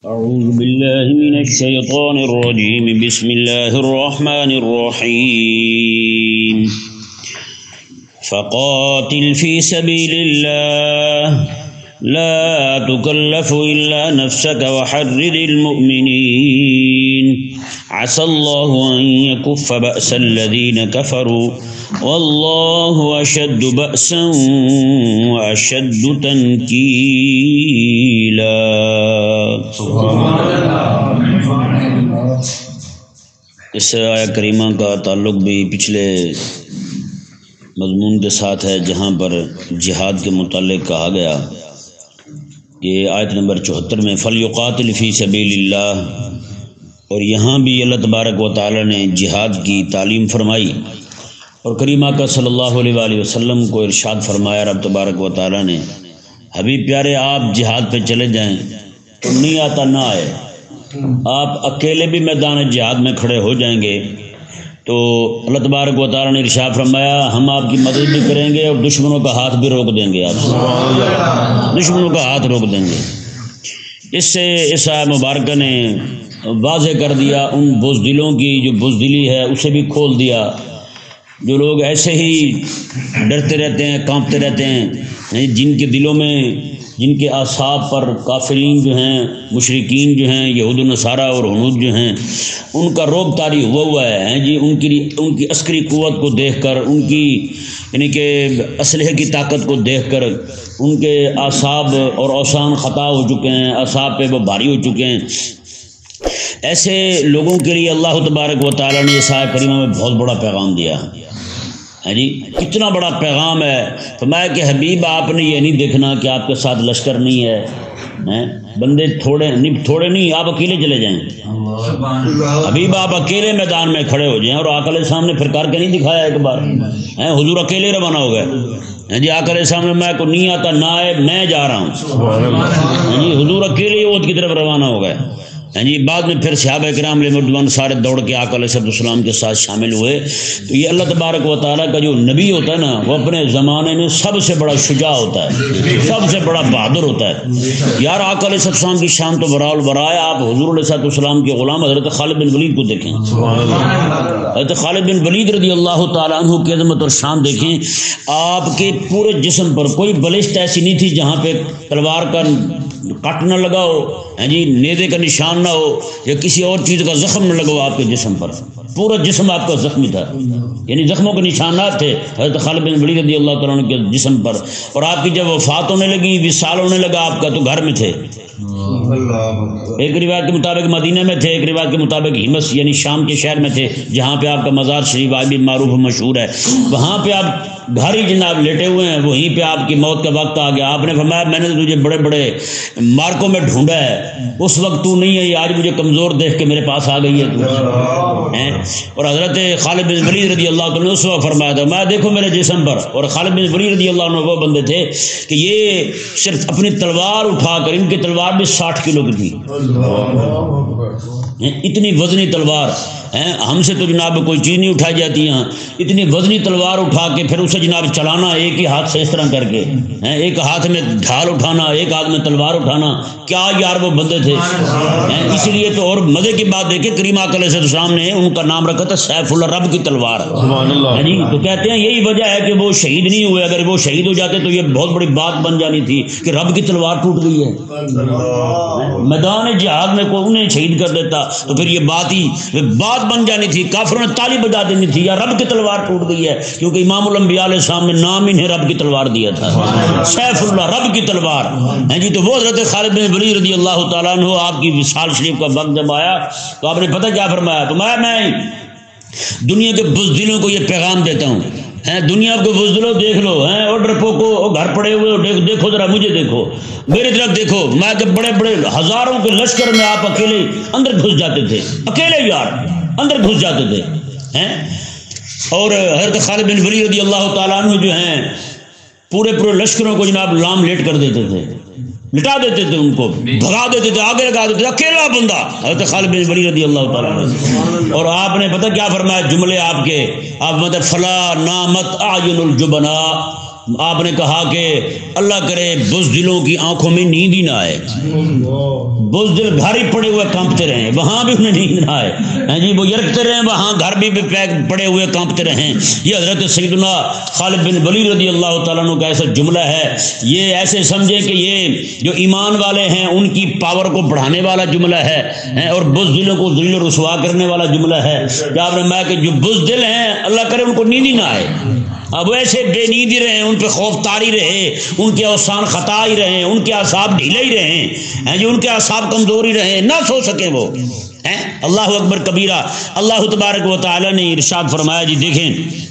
أعوذ بالله من الشيطان الرجيم بسم الله الرحمن الرحيم فقاتل في سبيل الله لا تكلف إلا نفسك وحرر المؤمنين عسى الله أن يكف بأس الذين كفروا والله أشد بأسا وأشد تنكيلا. اس آیہ کریمہ کا تعلق بھی پچھلے مضمون کے ساتھ ہے جہاں پر جہاد کے متعلق کہا گیا کہ آیت نمبر 74 میں فَلْيُقَاتِلْ فِي سَبِيلِ اللَّهِ، اور یہاں بھی اللہ تبارک و تعالی نے جہاد کی تعلیم فرمائی اور کریمہ کا صلی اللہ علیہ وآلہ وسلم کو ارشاد فرمایا رب تبارک و تعالی نے، حبیب پیارے آپ جہاد پہ چلے جائیں تو نہیں آتا نہ آئے، آپ اکیلے بھی میدان جہاد میں کھڑے ہو جائیں گے تو اللہ تبارک و تعالی نے ارشاد فرمایا ہم آپ کی مدد بھی کریں گے اور دشمنوں کا ہاتھ بھی روک دیں گے، آپ دشمنوں کا ہاتھ روک دیں گے۔ اس سے اس آیہ مبارکہ نے واضح کر دیا ان بزدلوں کی جو بزدلی ہے اسے بھی کھول دیا، جو لوگ ایسے ہی ڈرتے رہتے ہیں کانپتے رہتے ہیں، جن کے دلوں میں جن کے اعصاب پر کافرین جو ہیں مشرکین جو ہیں یہود و نصارہ اور ہنود جو ہیں ان کا روب طاری ہوا ہے جی، ان کی عسکری قوت کو دیکھ کر، ان کی یعنی کہ اسلحے کی طاقت کو دیکھ کر ان کے اعصاب اور اوسان خطا ہو چکے ہیں، اعصاب پہ وہ بھاری ہو چکے ہیں۔ ایسے لوگوں کے لیے اللہ تبارک و تعالی نے اس آیہ کریمہ میں بہت بڑا پیغام دیا ہے جی، کتنا بڑا پیغام ہے۔ فرمایا کہ حبیب آپ نے یہ نہیں دیکھنا کہ آپ کے ساتھ لشکر نہیں ہے، بندے تھوڑے نہیں، آپ اکیلے چلے جائیں، حبیب آپ اکیلے میدان میں کھڑے ہو جائیں، اور آقا علیہ السلام نے پھر کر کے نہیں دکھایا ایک بار، حضور اکیلے روانہ ہو گئے جی، آقا علیہ السلام نے میں کو نہیں آتا نہ آئے میں جا رہا ہوں جی، حضور اکیلے اودھ کی طرف روانہ ہو گئے جی۔ بعد میں پھر صحابہ کرام علیہ رضوان سارے دوڑ کے آقا علیہ السلام کے ساتھ شامل ہوئے۔ تو یہ اللہ تبارک و تعالیٰ کا جو نبی ہوتا ہے نا وہ اپنے زمانے میں سب سے بڑا شجاع ہوتا ہے، سب سے بڑا بہادر ہوتا ہے یار۔ آقا علیہ السلام کی شان تو براء البراء ہے، آپ حضور علیہ السلام کے غلام حضرت خالد بن ولید کو دیکھیں، حضرت خالد بن ولید رضی اللہ تعالیٰ عنہ کی عظمت اور شان دیکھیں۔ آپ کے پورے جسم پر کوئی بلشت ایسی نہیں تھی جہاں پہ تلوار کا کٹ نہ لگا ہو جی، نیزے کا نشان نہ ہو یا کسی اور چیز کا زخم نہ لگا ہو، آپ کے جسم پر پورا جسم آپ کا زخمی تھا، یعنی زخموں کے نشانات تھے حضرت خالد بن ولید رضی اللہ تعالیٰ عنہ کے جسم پر۔ اور آپ کی جب وفات ہونے لگی، وصال ہونے لگا آپ کا، تو گھر میں تھے، ایک روایت کے مطابق مدینہ میں تھے، ایک روایت کے مطابق ہمس یعنی شام کے شہر میں تھے جہاں پہ آپ کا مزار شریف آج بھی معروف و مشہور ہے، وہاں پہ آپ گھر ہی جناب لیٹے ہوئے ہیں، وہیں پہ آپ کی موت کا وقت آ گیا۔ آپ نے فرمایا میں نے تجھے بڑے بڑے مارکوں میں ڈھونڈا ہے، اس وقت تو نہیں ہے، آج مجھے کمزور دیکھ کے میرے پاس آ گئی ہے تو۔ اور حضرت خالد بن ولید رضی اللہ عنہ نے اس وقت فرمایا تھا میں دیکھو میرے جسم پر، اور خالد بن ولید رضی اللہ عنہ وہ بندے تھے کہ یہ صرف اپنی تلوار اٹھا کر، ان کی تلوار بھی 60 کلو کی تھی، اتنی وزنی تلوار، ہم سے تو جناب کوئی چیز نہیں اٹھائی جاتی یہاں، اتنی وزنی تلوار اٹھا کے پھر اسے جناب چلانا ایک ہی ہاتھ سے اس طرح کر کے، ایک ہاتھ میں ڈھال اٹھانا ایک ہاتھ میں تلوار اٹھانا، کیا یار وہ بندے تھے۔ اس لیے تو اور مزے کی بات دیکھیں کریمہ علیہ السلام نے ان کا نام رکھا تھا سیف اللہ، رب کی تلوار جی۔ تو کہتے ہیں یہی وجہ ہے کہ وہ شہید نہیں ہوئے، اگر وہ شہید ہو جاتے تو یہ بہت بڑی بات بن جانی تھی کہ رب کی تلوار ٹوٹ گئی ہے، میدان جہاد میں کوئی انہیں شہید کر دیتا تو پھر یہ بات بن جانی تھی، کافروں نے تالی بجا دینی تھی یا رب کی تلوار ٹوٹ گئی ہے، کیونکہ امام الانبیاء علیہ السلام نے نام انہیں رب کی تلوار دیا تھا، سیف اللہ رب کی تلوار جی۔ تو وہ حضرت خالد بن ولید رضی اللہ تعالیٰ عنہ آپ کی وصال شریف کا وقت جب آیا تو آپ نے پتہ کیا فرمایا؟ میں دنیا کے بزدلوں کو یہ پیغام دیتا ہوں، دنیا کو بزدلوں دیکھ لو، اور ڈرپوکو گھر پڑے ہوئے دیکھو ذرا مجھے دیکھو، میری طرف دیکھو، میں جب بڑے بڑے ہزاروں کے لشکر میں آپ اکیلے اندر گھس جاتے تھے، اکیلے یار اندر گھس جاتے تھے، اور حضرت خالد بن ولید رضی اللہ تعالیٰ عنہ جو ہیں پورے لشکروں کو جناب لام لیٹ کر دیتے تھے، لٹا دیتے تھے، ان کو بھگا دیتے تھے، آگے لگا دیتے تھے، اکیلا بندہ حضرت خالد بن ولید رضی اللہ تعالیٰ عنہ۔ اور آپ نے پتہ کیا فرمایا جملے آپ کے، آپ مطلب فلا نامت اعین الجبناء، آپ نے کہا کہ اللہ کرے بزدلوں کی آنکھوں میں نیند ہی نہ آئے، بزدل گھر ہی پڑے ہوئے کانپتے رہیں، وہاں بھی انہیں نیند نہ آئے جی، وہ یرکتے رہیں وہاں گھر بھی پڑے ہوئے کانپتے رہیں۔ یہ حضرت سیدنا خالد بن ولید رضی اللہ تعالیٰ عنہ کا ایسا جملہ ہے، یہ ایسے سمجھے کہ یہ جو ایمان والے ہیں ان کی پاور کو بڑھانے والا جملہ ہے اور بزدلوں کو ذلیل و رسوا کرنے والا جملہ ہے کہ آپ نے میں کہ جو بزدل ہیں اللہ کرے ان کو نیند ہی نہ آئے، اب ایسے بے نیند ہی رہیں، ان پہ خوف طاری رہے، ان کے اوسان خطا ہی رہیں، ان کے اعصاب ڈھیلے ہی رہیں جو ان کے اعصاب کمزور ہی رہیں، نہ سو سکے وہ اللہ اکبر کبیرہ۔ اللہ تبارک و تعالی نے ارشاد فرمایا جی دیکھیں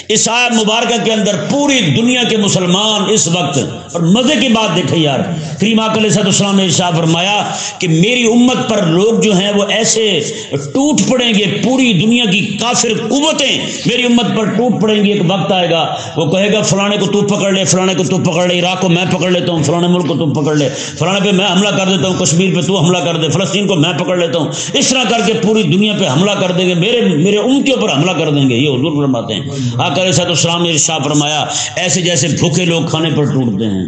اس آیت مبارکہ کے اندر پوری دنیا کے مسلمان اس وقت، اور مزے کی بات دیکھیں یار، کریم آقا علیہ السلام نے ارشاد فرمایا کہ میری امت پر لوگ جو ہیں وہ ایسے ٹوٹ پڑیں گے، پوری دنیا کی کافر قوتیں میری امت پر ٹوٹ پڑیں گی، ایک وقت آئے گا وہ کہے گا فلانے کو تو پکڑ لے، فلانے کو تو پکڑ لے، عراق کو میں پکڑ لیتا ہوں، فلانے ملک کو تو پکڑ لے، فلانے پہ میں حملہ کر دیتا ہوں، کشمیر پہ تو حملہ کر دے، فلسطین کو میں پکڑ لیتا ہوں، اس طرح کر کے پوری دنیا پہ حملہ کر دیں گے، میرے امتیوں پر حملہ کر دیں گے۔ یہ حضور فرماتے ہیں، آقا علیہ السلام نے ارشاد فرمایا ایسے جیسے بھوکے لوگ کھانے پر ٹوٹتے ہیں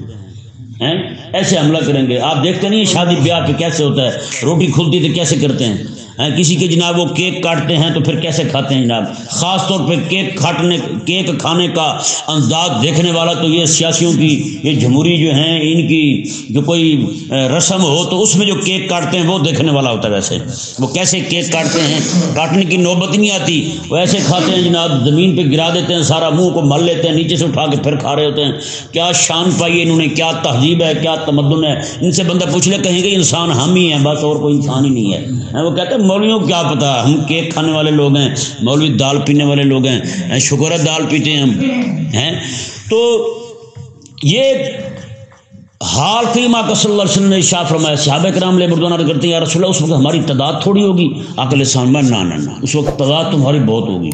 ایسے حملہ کریں گے۔ آپ دیکھتے نہیں شادی بیاہ پہ کیسے ہوتا ہے، روٹی کھلتی تو کیسے کرتے ہیں، کسی کے جناب وہ کیک کاٹتے ہیں تو پھر کیسے کھاتے ہیں جناب، خاص طور پہ کیک کھانے کا انداز دیکھنے والا تو یہ سیاسیوں کی، یہ جمہوری جو ہیں ان کی جو کوئی رسم ہو تو اس میں جو کیک کاٹتے ہیں وہ دیکھنے والا ہوتا ہے، ویسے وہ کیسے کیک کاٹتے ہیں، کاٹنے کی نوبت نہیں آتی، وہ ایسے کھاتے ہیں جناب، زمین پہ گرا دیتے ہیں، سارا منہ کو مل لیتے ہیں، نیچے سے اٹھا کے پھر کھا رہے ہوتے ہیں۔ کیا شان پائی ہے انہوں نے، کیا تہذیب ہے، کیا تمدن ہے، ان سے بندہ پوچھ لے کہیں گے انسان ہم ہی ہیں بس، اور کوئی انسان ہی نہیں ہے۔ وہ کہتے ہیں مولویوں کو کیا پتا، ہم کیک کھانے والے لوگ ہیں، مولوی دال پینے والے لوگ ہیں، شکر ہے دال پیتے ہیں ہم ہیں۔ تو یہ حال کریم آقا صلی اللہ علیہ وسلم نے ارشاد فرمایا، صحابہ کرام علیہ رضوان عرض کرتے ہیں یا رسول اللہ اس وقت ہماری تعداد تھوڑی ہوگی؟ آقا علیہ السلام نہ اس وقت تعداد تمہاری بہت ہوگی،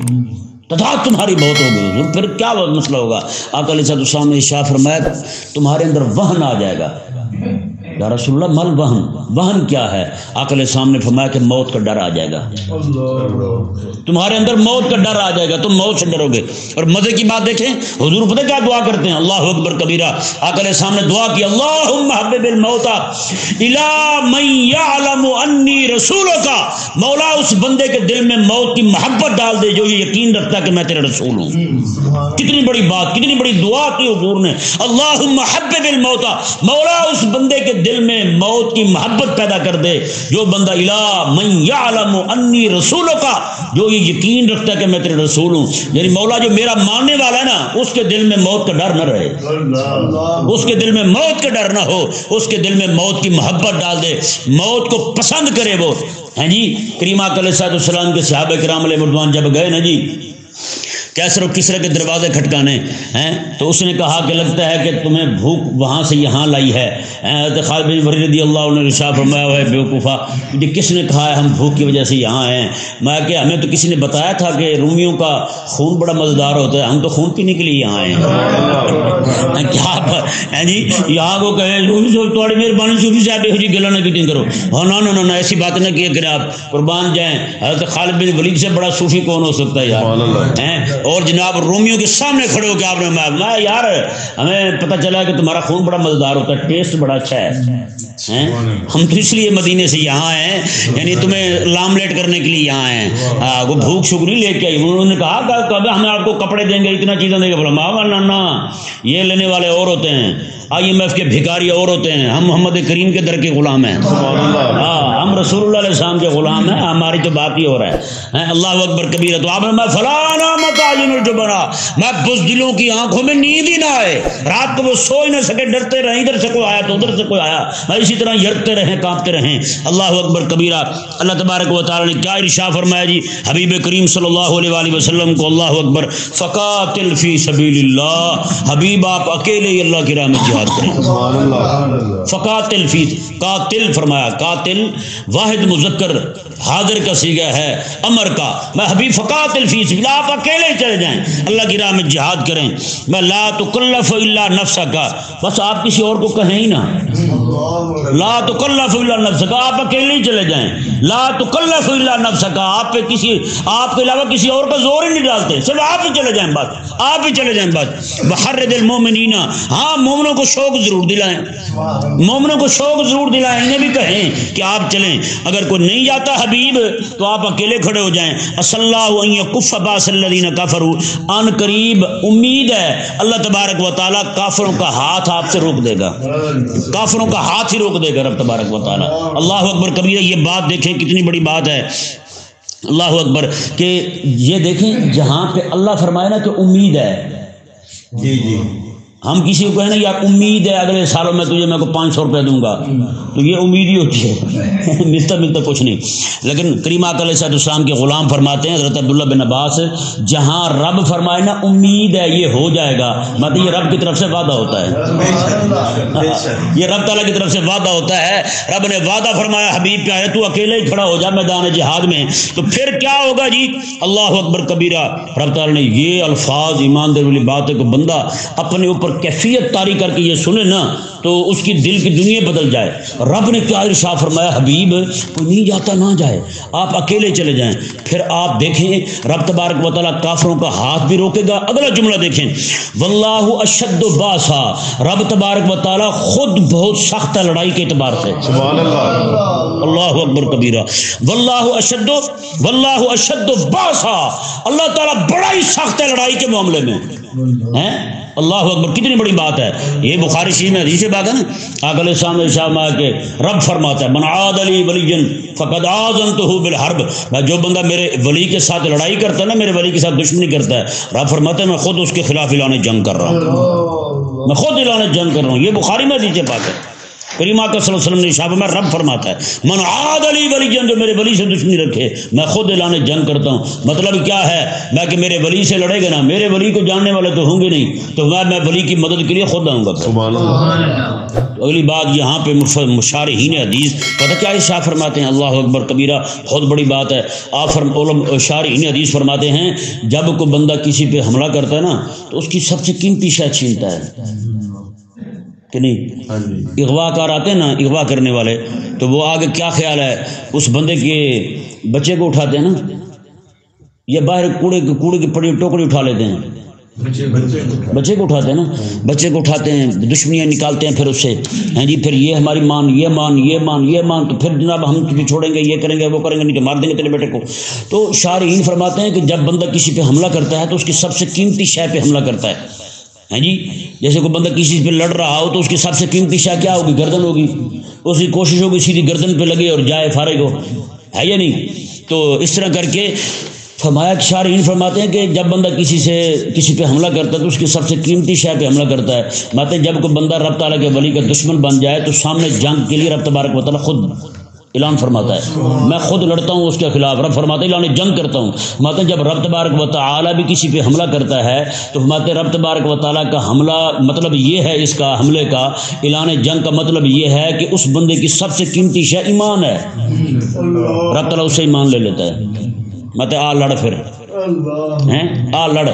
تعداد تمہاری بہت ہوگی، حضور پھر کیا مسئلہ ہوگا؟ آقا علیہ السلام نے ارشاد فرمایا تمہارے اندر وہن آ جائے گا۔ یا رسول اللہ مل وہن، وہن کیا ہے؟ آقا علیہ السلام نے فرمایا کہ موت کا ڈر آ جائے گا، تمہارے اندر موت کا ڈر آ جائے گا، تم موت سے ڈرو گے۔ اور مزے کی بات دیکھیں حضور پتہ کیا دعا کرتے ہیں، اللہ اکبر کبیرہ، آقا علیہ السلام نے دعا کی اللہم حبب الموت الی من یعلم انی رسولک، مولا اس بندے کے دل میں موت کی محبت ڈال دے جو یہ یقین رکھتا ہے کہ میں تیرا رسول ہوں۔ کتنی بڑی بات، کتنی بڑی دعا کی حضور نے، اللہم حبب الموت، مولا اس بندے کے دل میں موت کی محبت پیدا کر دے جو بندہ الی من یعلم انی رسولک، جو یہ یقین رکھتا ہے کہ میں تیرے رسول ہوں، یعنی مولا جو میرا ماننے والا ہے نا اس کے دل میں موت کا ڈر نہ رہے، اس کے دل میں موت کا ڈر نہ ہو، اس کے دل میں موت کی محبت ڈال دے، موت کو پسند کرے وہ جی۔ کریم آقا علیہ السلام کے صحابہ کرام علیہ رضوان جب گئے نا جی کیسر و کسرا کے دروازے کھٹکانے ہیں تو اس نے کہا کہ لگتا ہے کہ تمہیں بھوک وہاں سے یہاں لائی ہے۔ حضرت خالد بن ولید رضی اللہ عنہ نے ارشاد فرمایا ہے بیوقوفا کہ کس نے کہا ہے ہم بھوک کی وجہ سے یہاں آئے ہیں؟ میں کہ ہمیں تو کسی نے بتایا تھا کہ رومیوں کا خون بڑا مزیدار ہوتا ہے، ہم تو خون پینے کے لیے یہاں آئے ہیں۔ کیا جی یہاں کو کہیں تھوڑی مہربانی صوفی صاحب یہ جی گلا نہ کی کرو، ہاں نہ ایسی بات نہ کیا کریں، آپ قربان جائیں، حضرت خالد بن ولید سے بڑا صوفی کون ہو سکتا ہے یار؟ اور جناب رومیوں کے سامنے کھڑے ہو کے آپ نے میں یار ہمیں پتہ چلا کہ تمہارا خون بڑا مزیدار ہوتا ہے، ٹیسٹ بڑا اچھا ہے، ہم تو اس لیے مدینے سے یہاں آئے ہیں، یعنی تمہیں لاملیٹ کرنے کے لیے یہاں آئے ہیں، وہ بھوک شکر نہیں لے کے آئی۔ انہوں نے کہا کہ ہمیں آپ کو کپڑے دیں گے، اتنا چیزیں دیں گے، بولا نہ یہ لینے والے اور ہوتے ہیں، IMF کے بھکاری اور ہوتے ہیں، ہم محمد کریم کے در کے غلام ہیں، ہم رسول اللہ علیہ السلام کے غلام ہیں، ہماری تو بات ہی ہو رہا ہے۔ اللہ اکبر کبیرہ۔ تو آپ نے میں فلانا متعین الجبنا، میں بزدلوں کی آنکھوں میں نیند ہی نہ آئے، رات کو وہ سو ہی نہ سکے، ڈرتے رہیں، ادھر سے کوئی آیا تو ادھر سے کوئی آیا، میں اسی طرح یرتے رہیں، کانپتے رہیں۔ اللہ اکبر کبیرہ۔ اللہ تبارک و تعالی نے کیا ارشاد فرمایا جی حبیب کریم صلی اللہ علیہ وآلہ وسلم کو، اللہ اکبر، فقاتل فی سبیل اللہ، حبیب آپ اکیلے ہی اللہ کی راہ میں جہاد کریں. فقاتل فی، قاتل فرمایا، قاتل واحد مذکر حاضر کا صیغہ ہے امر کا. میں حبیب فقاتل فی سبیل اللہ، آپ اکیلے چلے جائیں اللہ کی راہ میں جہاد کریں. میں لا تکلف الا نفسک، بس آپ کسی اور کو کہیں ہی نہ. لا تکلف الا نفسک، آپ اکیلے ہی چلے جائیں. لا تکلف الا نفسک، آپ پہ کسی، آپ کے علاوہ کسی اور کا زور ہی نہیں ڈالتے، صرف آپ ہی چلے جائیں بس، آپ ہی چلے جائیں بس. بحرد المومنین، ہاں مومنوں کو شوق ضرور دلائیں، مومنوں کو شوق ضرور دلائیں، انہیں بھی کہیں کہ آپ چلیں. اگر کوئی نہیں جاتا حبیب تو آپ اکیلے کھڑے ہو جائیں. اصلی اللہ ان یکف باس الذین کفروا، ان قریب امید ہے اللہ تبارک و تعالیٰ کافروں کا ہاتھ آپ سے روک دے گا، کافروں کا ہاتھ ہی روک دے گا رب تبارک و تعالیٰ. اللہ اکبر کبیرہ. یہ بات دیکھیں کتنی بڑی بات ہے، اللہ اکبر. کہ یہ دیکھیں جہاں پہ اللہ فرمائے نا کہ امید ہے، جی جی، ہم کسی کو کہیں نا یار امید ہے اگلے سالوں میں تجھے میں کو 500 روپے دوں گا، تو یہ امید ہی ہوتی ہے، ملتا کچھ نہیں. لیکن کریم آقا علیہ السلام کے غلام فرماتے ہیں حضرت عبداللہ بن عباس، جہاں رب فرمائے نا امید ہے یہ ہو جائے گا، مطلب یہ رب کی طرف سے وعدہ ہوتا ہے، یہ رب تعالیٰ کی طرف سے وعدہ ہوتا ہے. رب نے وعدہ فرمایا حبیب کیا ہے، تو اکیلے ہی کھڑا ہو جا میدان جہاد میں، تو پھر کیا ہوگا جی. اللہ اکبر کبیرہ. رب تعالیٰ نے یہ الفاظ، ایمان دے والی بات ہے کہ بندہ اپنے اوپر کیفیت طاری کر کے یہ سنے نا تو اس کی دل کی دنیا بدل جائے. رب نے کیا ارشاد فرمایا، حبیب کوئی نہیں جاتا نہ جائے، آپ اکیلے چلے جائیں. پھر آپ دیکھیں رب تبارک و تعالیٰ کافروں کا ہاتھ بھی روکے گا. اگلا جملہ دیکھیں، واللہ اشد باسا، رب تبارک و تعالیٰ خود بہت سخت ہے لڑائی کے اعتبار سے. سبحان اللہ، اللہ اکبر کبیرہ. واللہ اشد باسا، اللہ تعالیٰ بڑا ہی سخت ہے لڑائی کے معاملے میں. اللہ اکبر، کتنی بڑی بات ہے. یہ بخاری شریف میں حدیث بات ہے نا، آقا علیہ السلام نے شاہ کے رب فرماتا ہے من عاد علی ولی فقد آذنتہ بالحرب، جو بندہ میرے ولی کے ساتھ لڑائی کرتا ہے نا، میرے ولی کے ساتھ دشمنی کرتا ہے، رب فرماتا ہے میں خود اس کے خلاف اعلان جنگ کر رہا ہوں، میں خود اعلان جنگ کر رہا ہوں. یہ بخاری میں حدیث بات ہے. کریم آقا صلی اللہ علیہ وسلم نے شاہ میں رب فرماتا ہے من عاد علی ولی، جو میرے ولی سے دشمنی رکھے میں خود اعلان جنگ کرتا ہوں. مطلب کیا ہے، میں کہ میرے ولی سے لڑے گا نا، میرے ولی کو جاننے والے تو ہوں گے نہیں، تو میں ولی کی مدد کے لیے خود آؤں گا. سبحان اللہ. اگلی بات یہاں پہ مشارحین حدیث پتہ کیا شاہ فرماتے ہیں، اللہ اکبر کبیرہ، بہت بڑی بات ہے. آپ شارحین حدیث فرماتے ہیں جب کوئی بندہ کسی پہ حملہ کرتا ہے نا تو اس کی سب سے قیمتی شے چھینتا ہے کہ نہیں. اغوا کار آتے ہیں نا، اغوا کرنے والے، تو وہ آگے کیا خیال ہے، اس بندے کے بچے کو اٹھاتے ہیں نا، یا باہر کوڑے کی پڑی ٹوکری اٹھا لیتے ہیں، بچے کو اٹھاتے ہیں نا، بچے کو اٹھاتے ہیں، دشمنیاں نکالتے ہیں پھر اس سے، ہیں جی پھر یہ ہماری مان، یہ مان، یہ مان، یہ مان، تو پھر جناب ہم تجھے چھوڑیں گے، یہ کریں گے، وہ کریں گے، نہیں تو مار دیں گے تیرے بیٹے کو. تو شارحین فرماتے ہیں کہ جب بندہ کسی پہ حملہ کرتا ہے تو اس کی سب سے قیمتی شے پہ حملہ کرتا ہے جی. جیسے کوئی بندہ کسی پہ لڑ رہا ہو تو اس کی سب سے قیمتی شے کیا ہوگی، گردن ہوگی، اس کی کوشش ہوگی سیدھی گردن پہ لگے اور جائے فارغ ہو، ہے یا نہیں. تو اس طرح کر کے فرمایا کہ شارحین فرماتے ہیں کہ جب بندہ کسی پہ حملہ کرتا ہے تو اس کی سب سے قیمتی شے پہ حملہ کرتا ہے. ماتے جب کوئی بندہ رب تعالیٰ کے ولی کا دشمن بن جائے تو سامنے جنگ کے لیے رب تبارک و تعالیٰ خود اعلان فرماتا ہے میں خود لڑتا ہوں اس کے خلاف. رب فرماتے ہیں اعلان جنگ کرتا ہوں. ماتے جب رب تبارک و تعالیٰ بھی کسی پہ حملہ کرتا ہے تو فرماتے رب تبارک و تعالیٰ کا حملہ مطلب یہ ہے، اس کا حملے کا اعلان جنگ کا مطلب یہ ہے کہ اس بندے کی سب سے قیمتی شے ایمان ہے، رب تعالیٰ اس سے ایمان لے لیتا ہے. ماتے آ لڑ، پھر آ لڑ،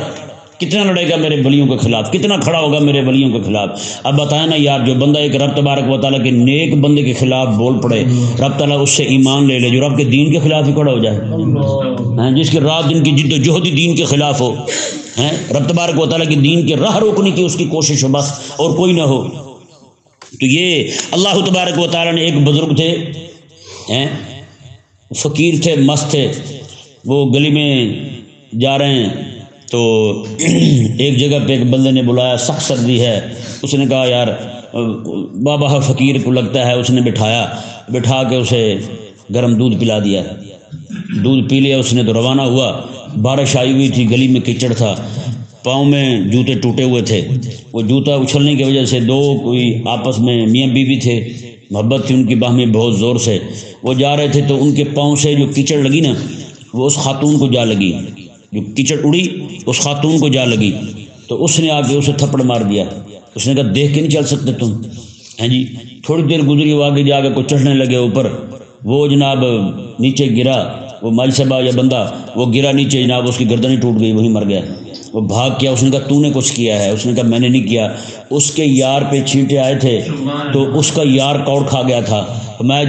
کتنا لڑے گا میرے ولیوں کے خلاف، کتنا کھڑا ہوگا میرے ولیوں کے خلاف. اب بتائیں نا یار، جو بندہ ایک رب تبارک و تعالیٰ کے نیک بندے کے خلاف بول پڑے، رب تعالیٰ اس سے ایمان لے لے، جو رب کے دین کے خلاف ہی کھڑا ہو جائے، جس کی رات دن کی جد و جہد دین کے خلاف ہو، رب تبارک و تعالیٰ کے دین کے راہ روکنے کی اس کی کوشش ہو بس، اور کوئی نہ ہو. تو یہ اللہ تبارک و تعالیٰ نے، ایک بزرگ تھے، فقیر تھے، مست تھے، وہ گلی میں جا رہے ہیں تو ایک جگہ پہ ایک بندے نے بلایا، سخت سردی ہے، اس نے کہا یار بابا فقیر کو لگتا ہے، اس نے بٹھا کے اسے گرم دودھ پلا دیا، دودھ پی لیا اس نے تو روانہ ہوا. بارش آئی ہوئی تھی، گلی میں کیچڑ تھا، پاؤں میں جوتے ٹوٹے ہوئے تھے. وہ جوتا اچھلنے کی وجہ سے کوئی آپس میں میاں بیوی تھے، محبت تھی ان کی باہمی بہت زور سے، وہ جا رہے تھے تو ان کے پاؤں سے جو کیچڑ لگی نا وہ اس خاتون کو جا لگی، جو کیچڑ اڑی اس خاتون کو جا لگی. تو تو اس نے آ کے اسے تھپڑ مار دیا. اس نے کہا دیکھ کے نہیں چل سکتے تم؟ ہیں جی. تھوڑی دیر گزری، وہ آگے جا کے کوئی چڑھنے لگے اوپر، وہ جناب نیچے گرا، وہ مائی صاحبہ یا بندہ وہ گرا نیچے، جناب اس کی گردن ہی ٹوٹ گئی، وہیں مر گیا. وہ بھاگ کیا، اس نے کہا تو نے کچھ کیا ہے؟ اس نے کہا میں نے نہیں کیا. اس کے یار پہ چھینٹے آئے تھے تو اس کا یار کوڑ کھا گیا تھا.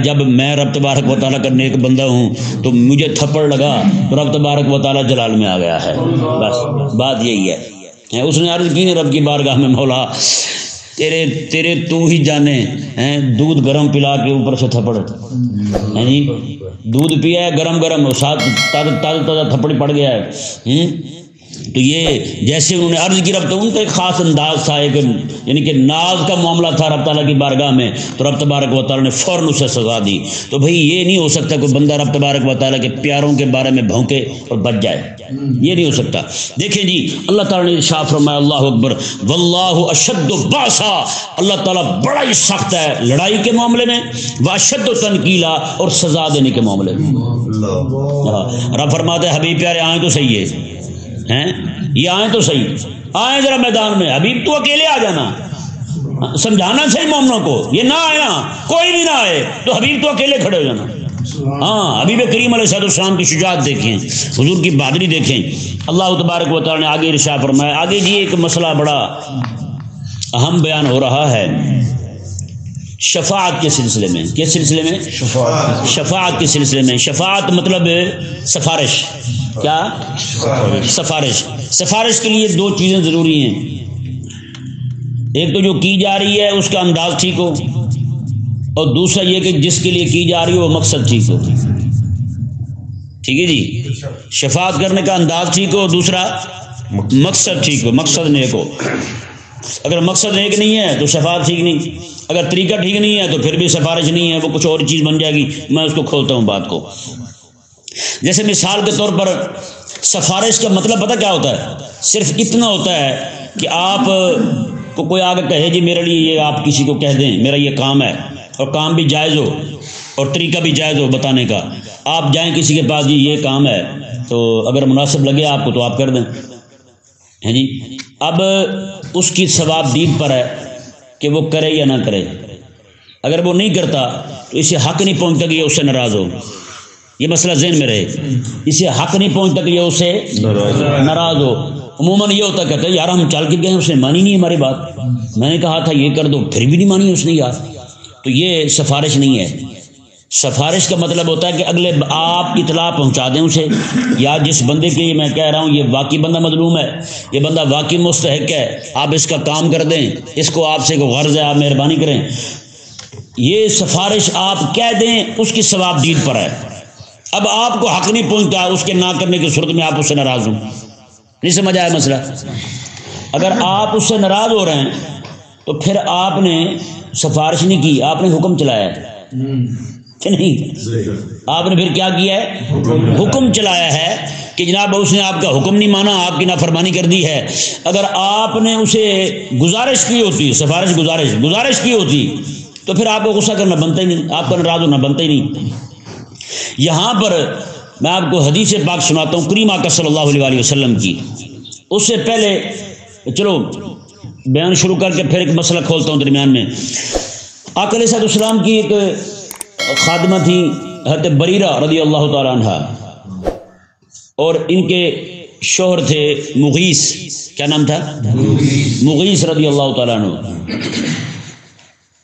جب میں رب تبارک و تعالیٰ کا نیک بندہ ہوں تو مجھے تھپڑ لگا تو رب تبارک و تعالیٰ جلال میں آ گیا ہے. بس بات یہی ہے. اس نے عرض کی نہیں رب کی بارگاہ میں، مولا تیرے تو ہی جانے ہیں، دودھ گرم پلا کے اوپر سے تھپڑ. ہیں جی، دودھ پیا ہے گرم گرم، ساتھ تازہ تھپڑ پڑ گیا ہے. تو یہ جیسے انہوں نے عرض کی رب، تو ان کا ایک خاص انداز تھا، ایک یعنی کہ ناز کا معاملہ تھا رب تعالیٰ کی بارگاہ میں، تو رب تبارک و تعالیٰ نے فوراً اسے سزا دی. تو بھئی یہ نہیں ہو سکتا کوئی بندہ رب تبارک و تعالیٰ کے پیاروں کے بارے میں بھونکے اور بچ جائے، یہ نہیں ہو سکتا. دیکھیں جی، اللہ تعالیٰ نے ارشاد فرمایا، اللہ اکبر، واللہ اشد باسا، اللہ تعالیٰ بڑا ہی سخت ہے لڑائی کے معاملے میں، واشد تنکیلا، اور سزا دینے کے معاملے میں. رب فرماتے ہیں حبیب پیارے آئیں تو صحیح ہے، ہیں یہ آئیں تو صحیح، آئیں ذرا میدان میں. حبیب تو اکیلے آ جانا، سمجھانا صحیح مومنوں کو، یہ نہ آئے نا، کوئی بھی نہ آئے تو حبیب تو اکیلے کھڑے ہو جانا. ہاں، حبیب کریم علیہ السلام کی شجاعت دیکھیں، حضور کی بہادری دیکھیں. اللہ تبارک و تعالیٰ نے آگے ارشاد فرمایا. آگے جی ایک مسئلہ بڑا اہم بیان ہو رہا ہے شفاعت کے سلسلے میں. کس سلسلے میں؟ شفاعت کے سلسلے میں. شفاعت مطلب سفارش. کیا؟ سفارش. سفارش کے لیے دو چیزیں ضروری ہیں. ایک تو جو کی جا رہی ہے اس کا انداز ٹھیک ہو، اور دوسرا یہ کہ جس کے لیے کی جا رہی ہو وہ مقصد ٹھیک ہو. ٹھیک ہے جی، شفاعت کرنے کا انداز ٹھیک ہو، دوسرا مقصد ٹھیک ہو، مقصد نیک ہو. اگر مقصد نیک نہیں ہے تو شفاعت ٹھیک نہیں، اگر طریقہ ٹھیک نہیں ہے تو پھر بھی سفارش نہیں ہے، وہ کچھ اور چیز بن جائے گی. میں اس کو کھولتا ہوں بات کو. جیسے مثال کے طور پر سفارش کا مطلب پتہ کیا ہوتا ہے؟ صرف اتنا ہوتا ہے کہ آپ کو کوئی آگے کہے جی میرے لیے یہ آپ کسی کو کہہ دیں میرا یہ کام ہے، اور کام بھی جائز ہو اور طریقہ بھی جائز ہو بتانے کا. آپ جائیں کسی کے پاس، جی یہ کام ہے، تو اگر مناسب لگے آپ کو تو آپ کر دیں. ہیں جی، اب اس کی ثواب دید پر ہے کہ وہ کرے یا نہ کرے. اگر وہ نہیں کرتا تو اسے حق نہیں پہنچتا کہ یہ اس سے ناراض ہو. یہ مسئلہ ذہن میں رہے، اسے حق نہیں پہنچتا کہ یہ اس سے ناراض ہو. عموماً یہ ہوتا کہتا ہے یار ہم چل کے گئے اس نے مانی نہیں ہماری بات، میں نے کہا تھا یہ کر دو پھر بھی نہیں مانی اس نے یار. تو یہ سفارش نہیں ہے. سفارش کا مطلب ہوتا ہے کہ اگلے آپ اطلاع پہنچا دیں اسے، یا جس بندے کے میں کہہ رہا ہوں یہ واقعی بندہ مظلوم ہے، یہ بندہ واقعی مستحق ہے، آپ اس کا کام کر دیں، اس کو آپ سے کوئی غرض ہے آپ مہربانی کریں. یہ سفارش آپ کہہ دیں اس کی ثواب دید پر ہے. اب آپ کو حق نہیں پہنچتا، اس کے نہ کرنے کی صورت میں آپ اس سے ناراض ہوں. نہیں سمجھ آیا مسئلہ؟ اگر آپ اس سے ناراض ہو رہے ہیں تو پھر آپ نے سفارش نہیں کی، آپ نے حکم چلایا ہے کہ نہیں؟ آپ نے پھر کیا کیا ہے؟ حکم چلایا ہے کہ جناب اس نے آپ کا حکم نہیں مانا، آپ کی نافرمانی کر دی ہے. اگر آپ نے اسے گزارش کی ہوتی، سفارش گزارش کی ہوتی تو پھر آپ کو غصہ کرنا بنتا ہی نہیں، آپ کا ناراض ہونا بنتا ہی نہیں. یہاں پر میں آپ کو حدیث پاک سناتا ہوں کریم آقا صلی اللہ علیہ وسلم کی. اس سے پہلے چلو بیان شروع کر کے پھر ایک مسئلہ کھولتا ہوں درمیان میں. آقا علیہ السلام کی ایک خادمہ تھی حضرت بریرہ رضی اللہ تعالیٰ عنہ، اور ان کے شوہر تھے مغیث. کیا نام تھا؟ مغیث رضی اللہ تعالیٰ عنہ.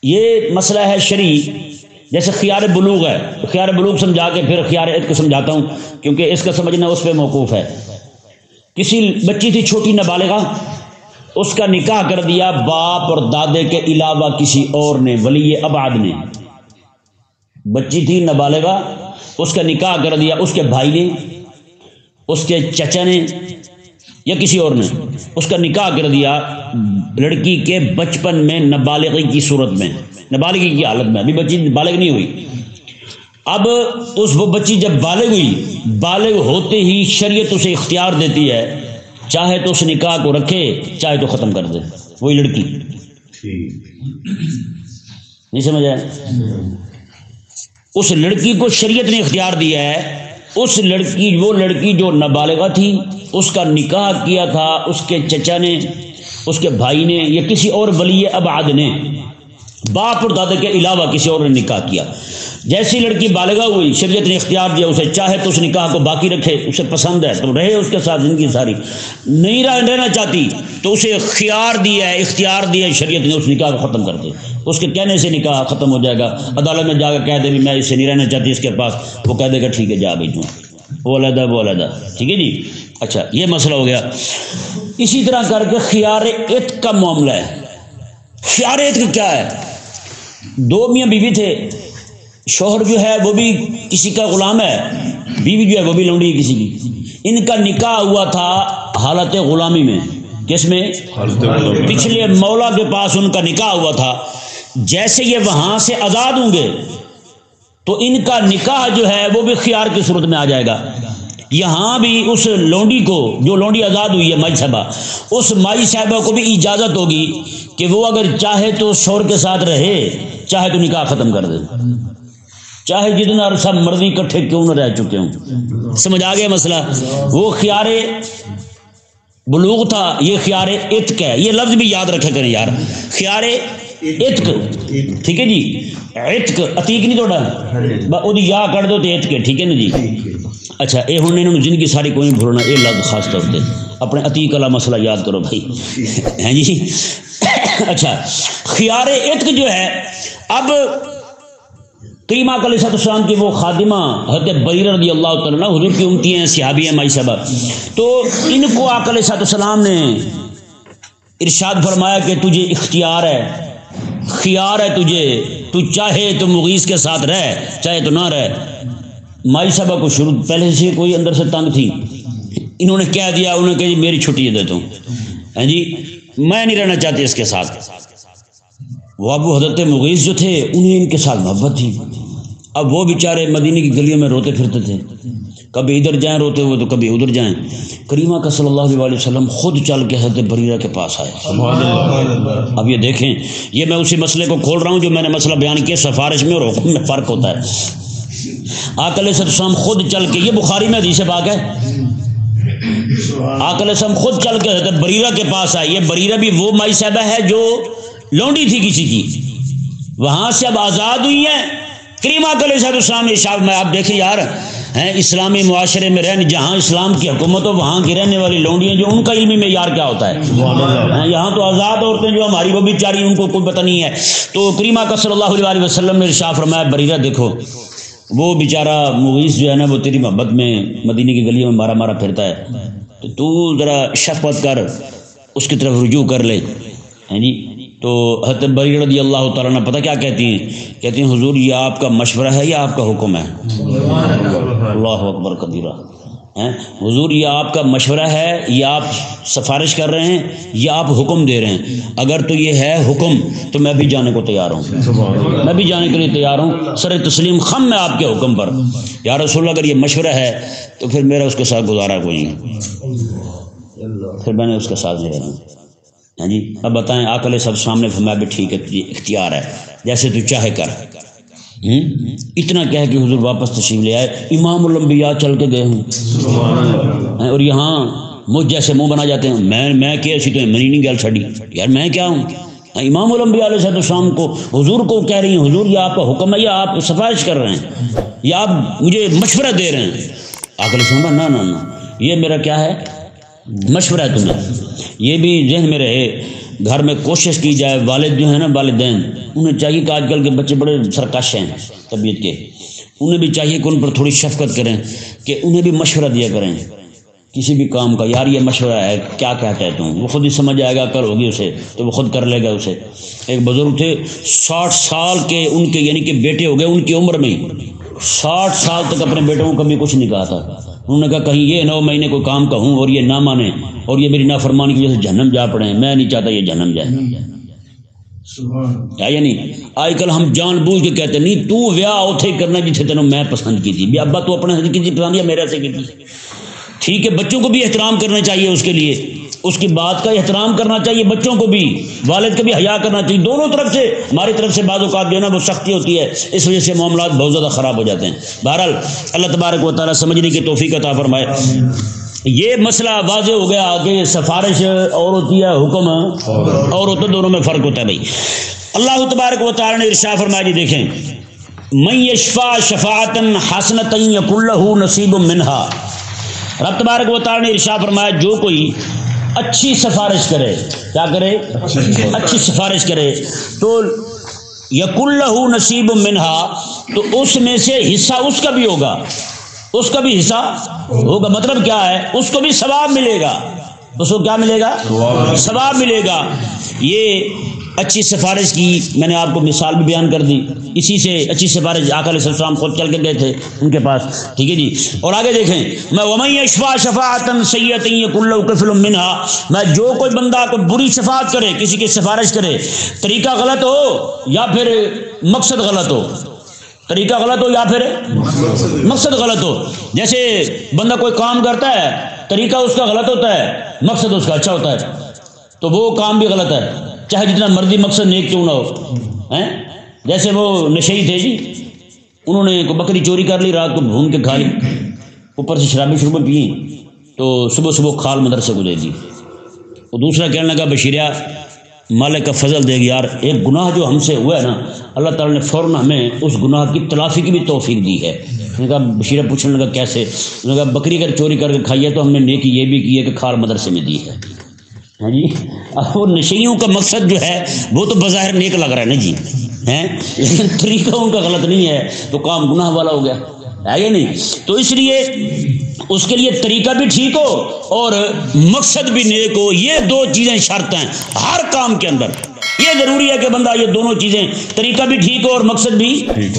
یہ مسئلہ ہے شرعی، جیسے خیار بلوغ ہے. خیار بلوغ سمجھا کے پھر خیار عید کو سمجھاتا ہوں کیونکہ اس کا سمجھنا اس پہ موقوف ہے. کسی بچی تھی چھوٹی نابالغہ، اس کا نکاح کر دیا باپ اور دادے کے علاوہ کسی اور نے، ولی ابعد نے. بچی تھی نابالغہ، اس کا نکاح کر دیا اس کے بھائی نے، اس کے چچا نے، یا کسی اور نے. اس کا نکاح کر دیا لڑکی کے بچپن میں، نابالغی کی صورت میں، نابالغی کی حالت میں، ابھی بچی بالغ نہیں ہوئی. اب وہ بچی جب بالغ ہوئی، بالغ ہوتے ہی شریعت اسے اختیار دیتی ہے، چاہے تو اس نکاح کو رکھے چاہے تو ختم کر دے. وہی لڑکی نہیں سمجھ آیا؟ اس لڑکی کو شریعت نے اختیار دیا ہے. اس لڑکی، وہ لڑکی جو نابالغہ تھی، اس کا نکاح کیا تھا اس کے چچا نے، اس کے بھائی نے یا کسی اور ولی ابعد نے باپ اور دادا کے علاوہ کسی اور نے نکاح کیا، جیسی لڑکی بالغہ ہوئی شریعت نے اختیار دیا اسے چاہے تو اس نکاح کو باقی رکھے، اسے پسند ہے تو رہے اس کے ساتھ زندگی ساری، نہیں رہنا چاہتی تو اسے خیار دیا ہے، اختیار دیا ہے شریعت نے، اس نکاح کو ختم کر دے، اس کے کہنے سے نکاح ختم ہو جائے گا، عدالت میں جا کے کہہ دے بھی میں اس سے نہیں رہنا چاہتی اس کے پاس، وہ کہہ دے گا ٹھیک ہے جا بھائی تم وہ علیحدہ، ٹھیک ہے جی۔ اچھا یہ مسئلہ ہو گیا۔ اسی طرح کر کے خیار عتق کا معاملہ ہے۔ خیار عتق کیا ہے؟ دو میاں بیوی تھے، شوہر جو ہے وہ بھی کسی کا غلام ہے، بیوی جو ہے وہ بھی لونڈی ہے کسی کی، ان کا نکاح ہوا تھا حالت غلامی میں، کس میں؟ پچھلے مولا کے پاس ان کا نکاح ہوا تھا، جیسے یہ وہاں سے آزاد ہوں گے تو ان کا نکاح جو ہے وہ بھی خیار کی صورت میں آ جائے گا۔ یہاں بھی اس لونڈی کو، جو لونڈی آزاد ہوئی ہے مائی صاحبہ، اس مائی صاحبہ کو بھی اجازت ہوگی کہ وہ اگر چاہے تو شوہر کے ساتھ رہے، چاہے تو نکاح ختم کر دے، چاہے جتنا عرصہ مرضی اکٹھے کیوں نہ رہ چکے ہوں۔ سمجھ آ گیا مسئلہ؟ وہ خیار بلوغ تھا، یہ خیار عتق ہے۔ یہ لفظ بھی یاد رکھا کریں یار، خیار عتق، ٹھیک ہے جی۔ عتق عتیق نہیں توڑا وہ یا کر دو تو عتق ہے، ٹھیک ہے نا جی۔ اچھا یہ ہوں انہوں نے زندگی ساری کوئی نہیں بھولنا، یہ لفظ خاص طور پہ اپنے عتیق والا مسئلہ یاد کرو بھائی، ہیں جی۔ اچھا خیار عتق جو ہے، اب کریم آقا علیہ السلام کی وہ خادمہ حضرت بریرہ رضی اللہ تعالیٰ عنہ حضور کی امتی ہیں، صحابی ہیں، مائی صاحبہ، تو ان کو آقا علیہ السلام نے ارشاد فرمایا کہ تجھے اختیار ہے، خیار ہے تجھے، تو چاہے تو مغیث کے ساتھ رہ، چاہے تو نہ رہ۔ مائی صاحبہ کو شروع پہلے سے کوئی اندر سے تنگ تھی، انہوں نے کہہ دیا، انہوں نے کہا جی میری چھٹی دے دیتا ہوں، ہیں جی میں نہیں رہنا چاہتی اس کے ساتھ۔ وہ ابو حضرت مغیث جو تھے انہیں ان کے ساتھ محبت تھی، اب وہ بیچارے مدینے کی گلیوں میں روتے پھرتے تھے، کبھی ادھر جائیں روتے ہوئے تو کبھی ادھر جائیں۔ کریمہ کا صلی اللہ علیہ وسلم خود چل کے حضرت بریرہ کے پاس آئے۔ اب یہ دیکھیں، یہ میں اسی مسئلے کو کھول رہا ہوں جو میں نے مسئلہ بیان کیا، سفارش میں اور حکم میں فرق ہوتا ہے۔ آقا علیہ السلام خود چل کے، یہ بخاری میں حدیث پاک ہے، آقا علیہ السلام خود چل کے حضرت بریرہ کے پاس آئے۔ یہ بریرہ بھی وہ مائی صاحبہ ہے جو لونڈی تھی کسی کی، وہاں سے اب آزاد ہوئی ہیں۔ کریم آقا علیہ السلام ارشاد میں آپ دیکھیں یار، ہیں اسلامی معاشرے میں رہنے، جہاں اسلام کی حکومت ہو وہاں کی رہنے والی لونڈیاں جو ان کا علمی معیار کیا ہوتا ہے، یہاں تو آزاد عورتیں جو ہماری وہ بیچاری ان کو کوئی پتہ نہیں ہے۔ تو کریم آقا صلی اللہ علیہ وسلم نے ارشاد فرمایا بریرہ دیکھو وہ بیچارہ مغیث جو ہے نا وہ تیری محبت میں مدینے کی گلیوں میں مارا مارا پھرتا ہے، تو ذرا شفقت کر، اس کی طرف رجوع کر لے، ہیں جی۔ تو حضرت بریرہ رضی اللہ تعالیٰ عنہ پتہ کیا کہتی ہیں حضور یہ آپ کا مشورہ ہے یا آپ کا حکم ہے؟ اللہ اکبر کبیرہ، حضور یہ آپ کا مشورہ ہے یا آپ سفارش کر رہے ہیں یا آپ حکم دے رہے ہیں؟ اگر تو یہ ہے حکم تو میں بھی جانے کو تیار ہوں، میں بھی جانے کے لیے تیار ہوں، سر تسلیم خم میں آپ کے حکم پر۔ یا رسول اللہ اگر یہ مشورہ ہے تو پھر میرا اس کے ساتھ گزارا کوئی نہیں، پھر میں نے اس کے ساتھ نہیں رہنا۔ ہاں جی اب بتائیں، آقا علیہ السلام نے فرمایا بھی ٹھیک ہے تجھے اختیار ہے، جیسے تو چاہے کر۔ اتنا کہہ کہ حضور واپس تشریف لے آئے، امام الانبیاء چل کے گئے ہوں، اور یہاں مجھ جیسے منہ بنا جاتے ہیں، میں کیا اسی تو منی نہیں گل چھڑی یار، میں کیا ہوں؟ امام الانبیاء علیہ السلام کو حضور کو کہہ رہی ہیں حضور یہ آپ کا حکم ہے یا آپ سفارش کر رہے ہیں یا آپ مجھے مشورہ دے رہے ہیں؟ آقا علیہ السلام نہ نہ نہ، یہ میرا کیا ہے مشورہ ہے تمہیں۔ یہ بھی ذہن میں رہے، گھر میں کوشش کی جائے، والد جو ہیں نا والدین انہیں چاہیے کہ آج کل کے بچے بڑے سرکش ہیں طبیعت کے، انہیں بھی چاہیے کہ ان پر تھوڑی شفقت کریں، کہ انہیں بھی مشورہ دیا کریں کسی بھی کام کا، یار یہ مشورہ ہے کیا کہتا ہے تم، وہ خود ہی سمجھ آئے گا، کل ہوگی اسے تو وہ خود کر لے گا اسے۔ ایک بزرگ تھے 60 سال کے، ان کے یعنی کہ بیٹے ہو گئے ان کی عمر میں 60 سال تک اپنے بیٹوں کو کبھی کچھ نہیں کہا تھا۔ انہوں نے کہا کہیں یہ 9 مہینے کوئی کام کہوں اور یہ نہ مانے اور یہ میری نافرمانی کی وجہ سے جہنم جا پڑے، میں نہیں چاہتا یہ جہنم جائے، یا نہیں؟ آج کل ہم جان بوجھ کے کہتے ہیں نہیں تو ویاہ اوتھے کرنا جتھے تینوں میں پسند کی تھی، بھی ابا تو اپنے حضرت کی تھی پسند یا میرے سے کی تھی، ٹھیک ہے۔ بچوں کو بھی احترام کرنا چاہیے، اس کے لیے اس کی بات کا احترام کرنا چاہیے، بچوں کو بھی، والد کا بھی حیا کرنا چاہیے، دونوں طرف سے۔ ہماری طرف سے بعض اوقات جو ہے نا وہ سختی ہوتی ہے، اس وجہ سے معاملات بہت زیادہ خراب ہو جاتے ہیں۔ بہرحال اللہ تبارک و تعالیٰ سمجھنے کی توفیق عطا فرمائے۔ یہ مسئلہ واضح ہو گیا کہ سفارش اور ہوتی ہے، حکم اور ہوتا ہے، دونوں میں فرق ہوتا ہے بھائی۔ اللہ تبارک و تعالی نے ارشاد فرمایا جی دیکھیں، من یشفع شفاعتا حسنۃ یکن لہ نصیب منہا، رب تبارک و تعالی نے ارشاد فرمایا جو کوئی اچھی سفارش کرے، کیا کرے؟ اچھی سفارش کرے تو یکن لہ نصیب منہا، تو اس میں سے حصہ اس کا بھی ہوگا، اس کا بھی حصہ ہوگا۔ مطلب کیا ہے؟ اس کو بھی ثواب ملے گا، اس کو کیا ملے گا؟ ثواب ملے گا۔ یہ اچھی سفارش کی میں نے آپ کو مثال بھی بیان کر دی، اسی سے اچھی سفارش آقا علیہ السلام خود چل کے گئے تھے ان کے پاس، ٹھیک ہے جی۔ اور آگے دیکھیں، میں ومن یشفع شفاعتا سیئۃ یکن لہ کفل منہا، میں جو کوئی بندہ کوئی بری شفاعت کرے، کسی کی سفارش کرے، طریقہ غلط ہو یا پھر مقصد غلط ہو، طریقہ غلط ہو یا پھر مقصد غلط ہو، جیسے بندہ کوئی کام کرتا ہے، طریقہ اس کا غلط ہوتا ہے، مقصد اس کا اچھا ہوتا ہے، تو وہ کام بھی غلط ہے، چاہے جتنا مرضی مقصد نیک کیوں نہ ہو۔ جیسے وہ نشئی تھے جی، انہوں نے کوئی بکری چوری کر لی، رات کو بھون کے کھا لی، اوپر سے شرابیں پی، تو صبح صبح کھال مدرسے کو دے دی۔ وہ دوسرا کہنے لگا بشیرہ مالک کا فضل دے گی یار، ایک گناہ جو ہم سے ہوا ہے نا، اللہ تعالیٰ نے فوراً ہمیں اس گناہ کی تلافی کی بھی توفیق دی ہے۔ اس نے کہا، بشیرہ پوچھنے لگا کیسے؟ اس نے کہا بکری اگر چوری کر کے کھائی ہے تو ہم نے نیکی یہ بھی کی ہے کہ کھال مدرسے میں دی ہے۔ ہاں جی، اب وہ نشیوں کا مقصد جو ہے وہ تو بظاہر نیک لگ رہا ہے نا جی، لیکن طریقہ ان کا غلط نہیں ہے تو کام گناہ والا ہو گیا ہے یا نہیں؟ تو اس لیے اس کے لیے طریقہ بھی ٹھیک ہو اور مقصد بھی نیک ہو، یہ دو چیزیں شرط ہیں ہر کام کے اندر۔ یہ ضروری ہے کہ بندہ یہ دونوں چیزیں، طریقہ بھی ٹھیک ہو اور مقصد بھی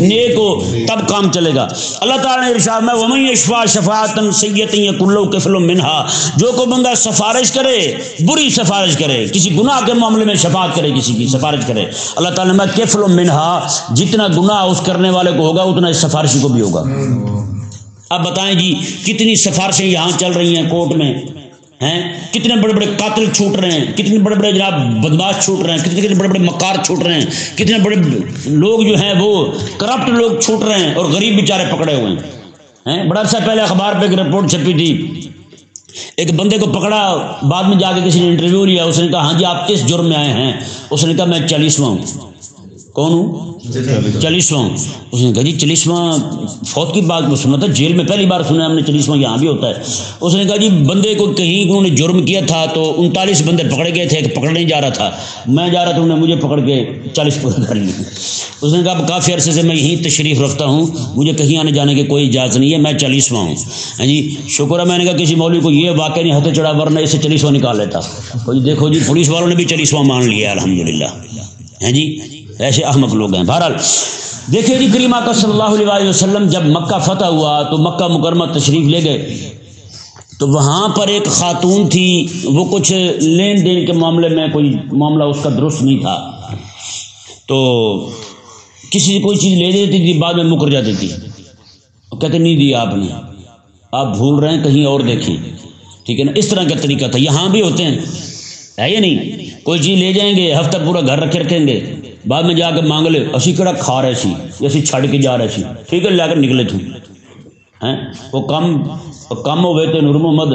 نیک ہو، تب کام چلے گا۔ اللہ تعالیٰ نے ارشاد میں ومن یشفع شفاعتا سیئۃ یکن لہ کفل منہا، جو کوئی بندہ سفارش کرے، بری سفارش کرے، کسی گناہ کے معاملے میں شفاعت کرے، کسی کی سفارش کرے، اللہ تعالیٰ نے کفل منہا، جتنا گناہ اس کرنے والے کو ہوگا اتنا اس سفارشی کو بھی ہوگا۔ اب بتائیں جی کتنی سفارشیں یہاں چل رہی ہیں کورٹ میں، کتنے بڑے بڑے قاتل چھوٹ رہے ہیں، کتنے بڑے بڑے جناب بدماش چھوٹ رہے ہیں، کتنے بڑے بڑے مکار چھوٹ رہے ہیں، کتنے بڑے لوگ جو ہیں وہ کرپٹ لوگ چھوٹ رہے ہیں، اور غریب بیچارے پکڑے ہوئے ہیں۔ بڑا عرصہ پہلے اخبار پہ ایک رپورٹ چھپی تھی، ایک بندے کو پکڑا، بعد میں جا کے کسی نے انٹرویو لیا، اس نے کہا ہاں جی آپ کس جرم میں آئے ہیں؟ اس نے کہا میں 40واں ہوں۔ کون ہوں؟ 40واں۔ اس نے کہا جی 40واں فوت کی بات میں سنا تھا، جیل میں پہلی بار سنا ہم نے 40واں، یہاں بھی ہوتا ہے۔ اس نے کہا جی بندے کو کہیں انہوں نے جرم کیا تھا تو 39 بندے پکڑے گئے تھے، ایک پکڑنے جا رہا تھا، میں جا رہا تھا، انہوں نے مجھے پکڑ کے 40 پورے کر لیے۔ اس نے کہا اب کافی عرصے سے میں یہیں تشریف رکھتا ہوں، مجھے کہیں آنے جانے کی کوئی اجازت نہیں ہے، میں 40واں ہوں۔ ہاں جی شکر ہے، میں نے کہا کسی مولوی کو یہ واقعہ نہیں ہاتھ چڑھا، ورنہ اسے 40واں نکال لیتا۔ دیکھو جی پولیس والوں نے بھی 40واں مان لیا الحمدللہ۔ ہاں جی ایسے احمق لوگ ہیں۔ بہرحال دیکھیں جی کریم آقا صلی اللہ علیہ وسلم جب مکہ فتح ہوا تو مکہ مکرمہ تشریف لے گئے، تو وہاں پر ایک خاتون تھی، وہ کچھ لین دین کے معاملے میں کوئی معاملہ اس کا درست نہیں تھا، تو کسی کوئی چیز لے دیتی تھی، بعد میں مکر جاتی تھی، کہتے نہیں دی آپ نے، آپ بھول رہے ہیں، کہیں اور دیکھیں، ٹھیک ہے نا؟ اس طرح کا طریقہ تھا، یہاں بھی ہوتے ہیں، ہے یا نہیں؟ کوئی چیز لے جائیں گے، ہفتہ پورا گھر رکھیں گے، بعد میں جا کے مانگ لے، اسی کڑا کھا رہے سی، اسی چھڑ کے جا رہے سی، ٹھیک ہے لے کر نکلے تھے، وہ کم ہوئے تو نور محمد،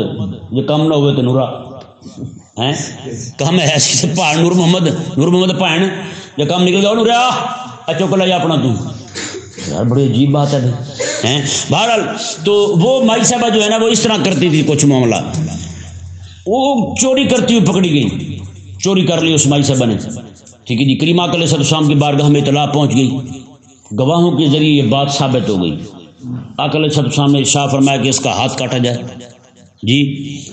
یہ کم نہ ہوئے تو نورا، کم ایسی سے پہاڑ نور محمد پہن، یہ کم نکل گیا نورا چوک لیا اپنا تو، یار بڑی عجیب بات ہے۔ بہرحال تو وہ مائی صاحبہ جو ہے نا وہ اس طرح کرتی تھی کچھ معاملہ، وہ چوری کرتی ہوئی پکڑی گئی، چوری کر لی اس مائی صاحبہ نے، ٹھیک ہے جی۔ کریم آقا علیہ السلام کی بارگاہ میں اطلاع پہنچ گئی، گواہوں کے ذریعے یہ بات ثابت ہو گئی، آقا علیہ السلام نے ارشاد فرمایا کہ اس کا ہاتھ کاٹا جائے جی۔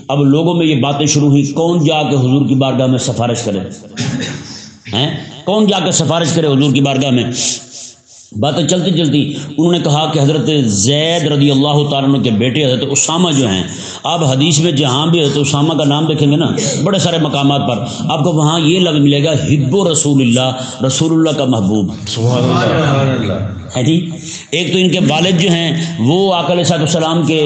اب لوگوں میں یہ باتیں شروع ہوئی، کون جا کے حضور کی بارگاہ میں سفارش کرے، کون جا کے سفارش کرے حضور کی بارگاہ میں؟ باتیں چلتی چلتی انہوں نے کہا کہ حضرت زید رضی اللہ تعالیٰ عنہ کے بیٹے حضرت اسامہ جو ہیں، آپ حدیث میں جہاں بھی حضرت اسامہ کا نام دیکھیں گے نا بڑے سارے مقامات پر، آپ کو وہاں یہ لفظ ملے گا حب رسول اللہ، رسول اللہ کا محبوب، ہے جی. ایک تو ان کے والد جو ہیں وہ آقا علیہ السلام کے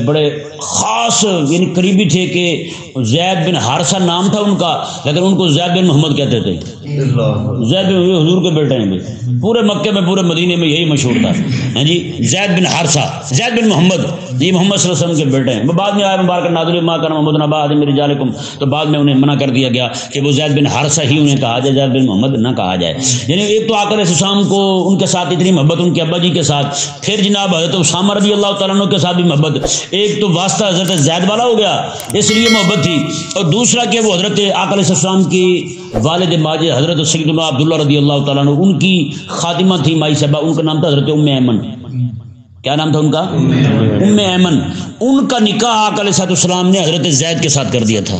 بڑے خاص یعنی قریبی تھے کہ زید بن حارثہ نام تھا ان کا، لیکن ان کو زید بن محمد کہتے تھے. زید بن حضور کے بیٹے ہیں بھائی، پورے مکے میں پورے مدینے میں یہی مشہور تھا. ہاں جی، زید بن حارثہ، زید بن محمد، یہ محمد صلی اللہ علیہ وسلم کے بیٹے ہیں. بعد میں آیا مبارک نازل ما کان محمد نبا آدم رجالکم، تو بعد میں انہیں منع کر دیا گیا کہ وہ زید بن حارثہ ہی انہیں کہا جائے، زید بن محمد نہ کہا جائے. یعنی ایک تو آقا علیہ السلام کو ان کے ساتھ اتنی محبت ان کے ابا جی کے ساتھ، پھر جناب حضرت اسامہ رضی اللہ تعالیٰ عنہ کے ساتھ بھی محبت. ایک تو واسطہ حضرت زید والا ہو گیا اس لیے محبت تھی، اور دوسرا کہ وہ حضرت آقا علیہ السلام کی والد ماجد حضرت سیدنا عبداللہ رضی اللہ تعالیٰ عنہ ان کی خادمہ تھی مائی صاحبہ، ان کا نام تھا حضرت ام ایمن. کیا نام تھا ان کا؟ ام ایمن. ان کا نکاح آقا علیہ السلام نے حضرت زید کے ساتھ کر دیا تھا،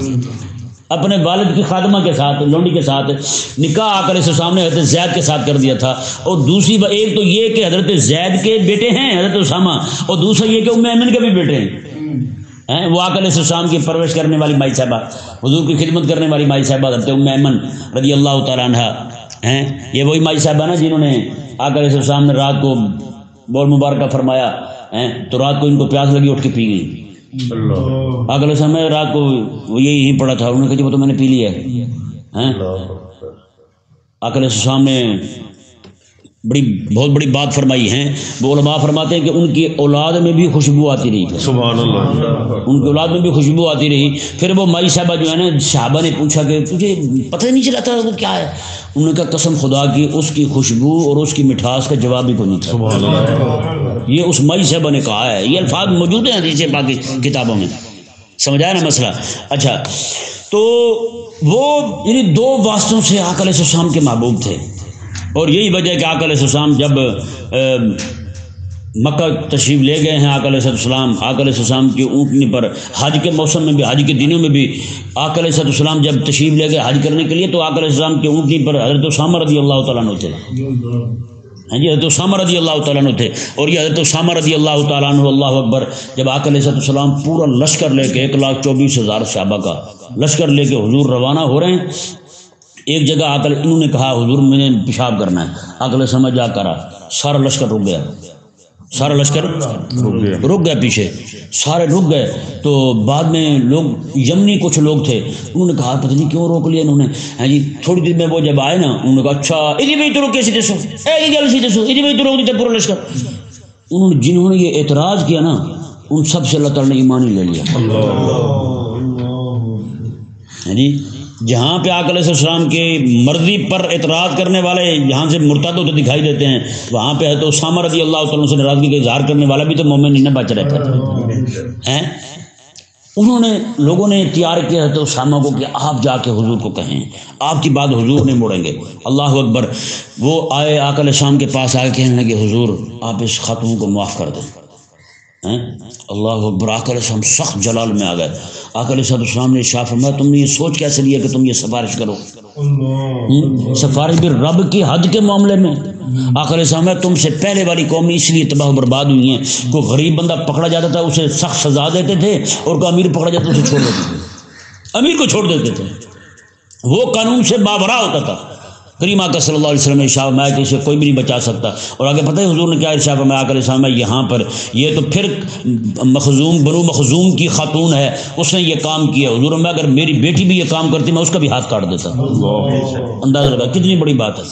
اپنے والد کی خادمہ کے ساتھ، لونڈی کے ساتھ نکاح آقا علیہ السلام نے حضرت زید کے ساتھ کر دیا تھا. اور دوسری ایک تو یہ کہ حضرت زید کے بیٹے ہیں حضرت اسامہ، اور دوسرا یہ کہ ام ایمن کے بھی بیٹے ہیں. وہ آقا علیہ السلام کی پرورش کرنے والی مائی صاحبہ، حضور کی خدمت کرنے والی مائی صاحبہ حضرت ام ایمن رضی اللہ تعالیٰ عنہ ہیں. یہ وہی مائی صاحبہ نا جنہوں نے آقا علیہ السلام نے رات کو بول مبارکہ فرمایا تو رات کو ان کو پیاس لگی، اٹھ کے پی گئی. آقا علیہ السلام نے رات کو وہ یہی پڑا تھا، انہوں نے کہا جی وہ تو میں نے پی لیا ہے. آقا علیہ السلام نے بہت بڑی بات فرمائی ہے. وہ علماء فرماتے ہیں کہ ان کی اولاد میں بھی خوشبو آتی رہی. سبحان اللہ. ان کی اولاد میں بھی خوشبو آتی رہی. پھر وہ مائی صاحبہ جو ہے نا، صحابہ نے پوچھا کہ تجھے پتہ نہیں چلا تھا وہ کیا ہے؟ انہوں نے کہا قسم خدا کی اس کی خوشبو اور اس کی مٹھاس کا جواب بھی کوئی نہیں تھا. یہ اس مائی صاحبہ نے کہا ہے، یہ الفاظ موجود ہیں حدیث پاک کی کتابوں میں. سمجھایا نا مسئلہ؟ اچھا، تو وہ یعنی دو واسطوں سے آقا علیہ السلام کے محبوب تھے. اور یہی وجہ ہے کہ آقا علیہ السلام جب مکہ تشریف لے گئے ہیں آقا علیہ السلام، آقا علیہ السلام کی اونٹنی پر حج کے موسم میں بھی، حج کے دنوں میں بھی آقا علیہ السلام جب تشریف لے گئے حج کرنے کے لیے تو آقا علیہ السلام کی اونٹنی پر حضرت اسامہ رضی اللہ تعالیٰ عنہ تھے. ہاں جی، حضرت اسامہ رضی اللہ تعالیٰ عنہ تھے. اور یہ حضرت اسامہ رضی اللہ تعالیٰ عنہ، اللہ اکبر، جب آقا علیہ السلام پورا لشکر لے کے 1,24,000 صحابہ کا لشکر لے کے حضور روانہ ہو رہے ہیں، ایک جگہ آ کر انہوں نے کہا حضور میں نے پیشاب کرنا ہے. آقا علیہ السلام جا کرا، سارا لشکر رک گیا، سارا لشکر رک گیا، پیچھے سارے رک گئے. تو بعد میں لوگ یمنی کچھ لوگ تھے، انہوں نے کہا پتہ نہیں کیوں روک لیا انہوں نے. ہاں جی، تھوڑی دیر میں وہ جب آئے نا، انہوں نے کہا اچھا ادھر بھائی تو روکے سیدھے سو، گل سیدھے سو، ادھر بھائی تو روک دیتے پورا لشکر. انہوں نے جنہوں نے یہ اعتراض کیا نا، ان سب سے اللہ تعالیٰ نے ایمان ہی لے لیا. ہاں جی، جہاں پہ آقا علیہ السلام کی مرضی پر اعتراض کرنے والے یہاں سے مرتد ہوتے دکھائی دیتے ہیں، وہاں پہ ہے تو اسامہ رضی اللہ تعالیٰ سے ناراضگی کا اظہار کرنے والا بھی تو مومن نہیں بچ رہتا ہے. انہوں نے لوگوں نے تیار کیا تو اسامہ کو کہ آپ جا کے حضور کو کہیں، آپ کی بات حضور نہیں موڑیں گے. اللہ اکبر. وہ آئے آقا علیہ السلام کے پاس آ کے کہنے لگے حضور آپ اس خاتون کو معاف کر دیں. اللہ اکبر. آقا علیہ السلام سخت جلال میں آ گئے. آقا علیہ السلام نے ارشاد فرمایا تم نے یہ سوچ کیسے لیا کہ تم یہ سفارش کرو؟ سفارش بھی رب کی حد کے معاملے میں. آقا علیہ السلام تم سے پہلے والی قومیں اس لیے تباہ و برباد ہوئی ہیں، کوئی غریب بندہ پکڑا جاتا تھا اسے سخت سزا دیتے تھے، اور کوئی امیر پکڑا جاتا اسے چھوڑ دیتے تھے، امیر کو چھوڑ دیتے تھے. وہ قانون سے باورا ہوتا تھا. کریم آقا صلی اللہ علیہ وسلم نے ارشاد فرمایا کہ اسے کوئی بھی نہیں بچا سکتا. اور آگے پتہ ہے حضور نے کیا ارشاد فرمایا؟ آقا علیہ السلام یہاں پر یہ تو پھر مخزوم بنو مخزوم کی خاتون ہے، اس نے یہ کام کیا. حضور میں اگر میری بیٹی بھی یہ کام کرتی میں اس کا بھی ہاتھ کاٹ دیتا. اندازہ لگا کتنی بڑی بات ہے.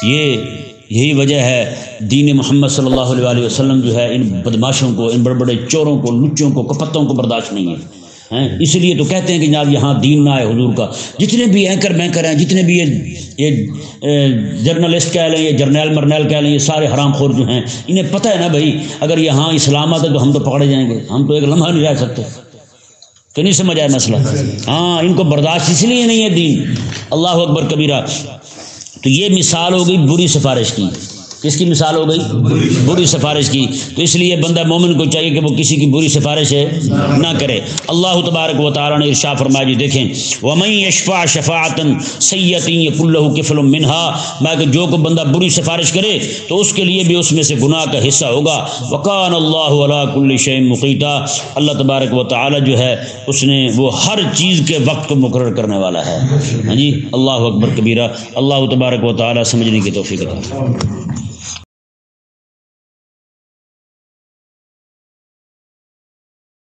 یہی وجہ ہے دین محمد صلی اللہ علیہ وسلم جو ہے ان بدماشوں کو، ان بڑے بڑے چوروں کو، لچوں کو، کپتوں کو برداشت نہیں ہے. اس لیے تو کہتے ہیں کہ جناب یہاں دین نہ آئے حضور کا. جتنے بھی اینکر مینکر ہیں، جتنے بھی یہ جرنلسٹ کہہ لیں، یہ جرنیل مرنیل کہہ لیں، یہ سارے حرام خور جو ہیں، انہیں پتہ ہے نا بھائی اگر یہاں اسلام آتا تو ہم تو پکڑے جائیں گے، ہم تو ایک لمحہ نہیں رہ سکتے. کہ نہیں سمجھ آئے مسئلہ؟ ہاں، ان کو برداشت اس لیے نہیں ہے دین. اللہ اکبر کبیرہ. تو یہ مثال ہو گئی بری سفارش کی. کس کی مثال ہو گئی؟ بری سفارش کی. تو اس لیے بندہ مومن کو چاہیے کہ وہ کسی کی بری سفارش نہ کرے. اللہ تبارک و تعالیٰ نے ارشاد فرمایا جی دیکھیں وَمَن يَشْفَعْ شَفَاعَةً سَيِّئَةً يَكُن لَّهُ كِفْلٌ مِّنْهَا، میں کہ جو کو بندہ بری سفارش کرے تو اس کے لیے بھی اس میں سے گناہ کا حصہ ہوگا. وَكَانَ اللَّهُ عَلَىٰ كُلِّ شَيْءٍ مُقِيتًا، اللہ تبارک و تعالیٰ جو ہے اس نے وہ ہر چیز کے وقت کو مقرر کرنے والا ہے. ہاں جی، اللہ اکبر کبیرہ. اللہ تبارک و تعالیٰ سمجھنے کی توفیق عطا فرمائے.